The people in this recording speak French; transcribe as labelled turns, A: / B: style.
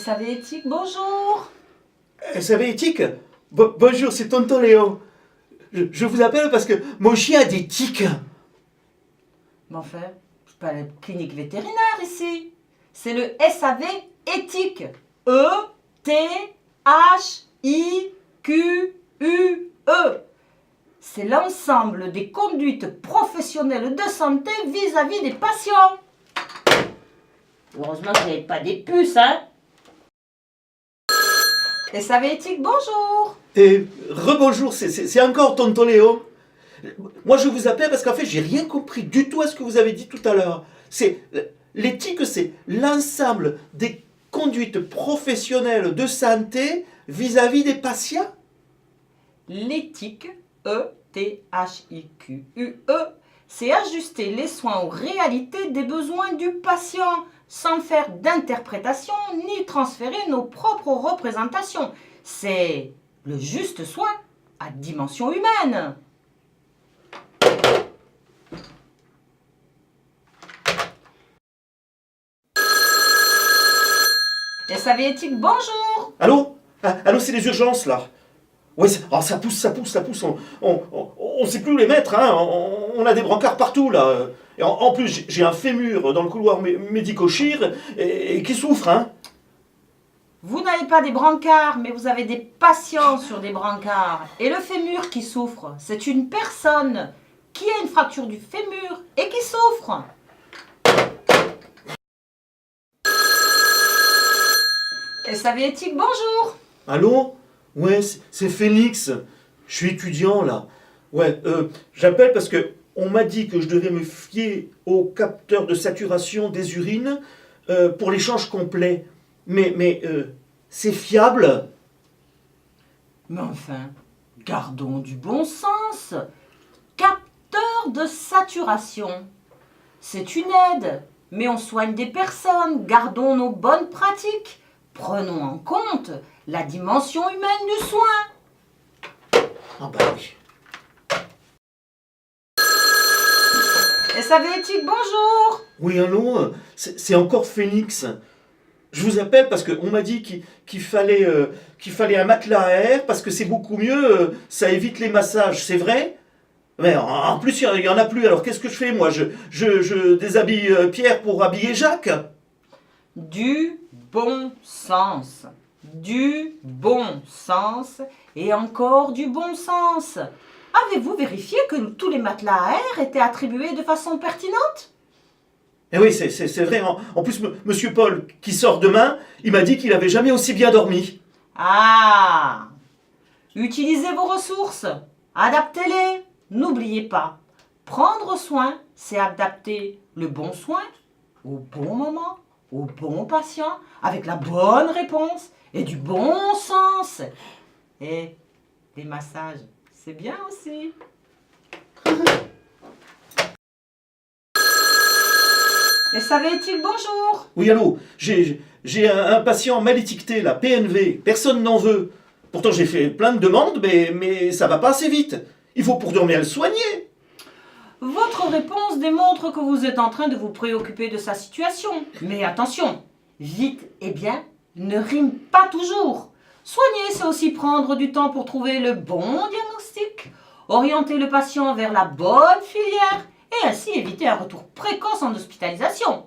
A: SAV Éthique, bonjour.
B: SAV Éthique. Bonjour, c'est tonton Léo. Je vous appelle parce que mon chien a des tiques.
A: Mais enfin, c'est pas la clinique vétérinaire ici. C'est le SAV Éthique. E-T-H-I-Q-U-E. C'est l'ensemble des conduites professionnelles de santé vis-à-vis des patients. Heureusement que vous n'avez pas des puces, hein. SAV Éthique, bonjour.
B: Et rebonjour, c'est encore tonton Léo. Moi je vous appelle parce qu'en fait j'ai rien compris du tout à ce que vous avez dit tout à l'heure. L'éthique, c'est l'ensemble des conduites professionnelles de santé vis-à-vis des patients.
A: L'éthique, E-T-H-I-Q-U-E, c'est ajuster les soins aux réalités des besoins du patient, sans faire d'interprétation ni transférer nos propres représentations. C'est le juste soin à dimension humaine. SAV Éthique, bonjour.
B: Allô? Allô, c'est les urgences là. Ouais, ça pousse. On sait plus où les mettre, hein. On a des brancards partout là. Et en plus, j'ai un fémur dans le couloir médico-chir et qui souffre, hein.
A: Vous n'avez pas des brancards, mais vous avez des patients sur des brancards. Et le fémur qui souffre, c'est une personne qui a une fracture du fémur et qui souffre. SAV Éthique, bonjour.
B: Allô? Ouais, c'est Phoenix. Je suis étudiant là. Ouais, j'appelle parce que on m'a dit que je devais me fier au capteur de saturation des urines pour l'échange complet. Mais c'est fiable?
A: Mais enfin, gardons du bon sens. Capteur de saturation. C'est une aide, mais on soigne des personnes. Gardons nos bonnes pratiques. Prenons en compte la dimension humaine du soin.
B: Ah bah oui.
A: SAV Éthique, bonjour.
B: Oui, allô? C'est encore Phoenix. Je vous appelle parce qu'on m'a dit qu'il fallait un matelas à air parce que c'est beaucoup mieux, ça évite les massages, c'est vrai? Mais en plus, il n'y en a plus, alors qu'est-ce que je fais moi? Je déshabille Pierre pour habiller Jacques?
A: Du bon sens. Du bon sens et encore du bon sens. Avez-vous vérifié que tous les matelas à air étaient attribués de façon pertinente?
B: Eh oui, c'est vrai. En plus, Monsieur Paul, qui sort demain, il m'a dit qu'il avait jamais aussi bien dormi.
A: Ah! Utilisez vos ressources. Adaptez-les. N'oubliez pas, prendre soin, c'est adapter le bon soin au bon moment, au bon patient, avec la bonne réponse et du bon sens. Et les massages, c'est bien aussi. SAV Éthique, bonjour.
B: Oui, allô, j'ai un patient mal étiqueté, là, PNV, personne n'en veut. Pourtant, j'ai fait plein de demandes, mais ça va pas assez vite. Il faut pour dormir le soigner.
A: Votre réponse démontre que vous êtes en train de vous préoccuper de sa situation. Mais attention, vite et bien ne rime pas toujours. Soigner, c'est aussi prendre du temps pour trouver le bon diagnostic, orienter le patient vers la bonne filière et ainsi éviter un retour précoce en hospitalisation.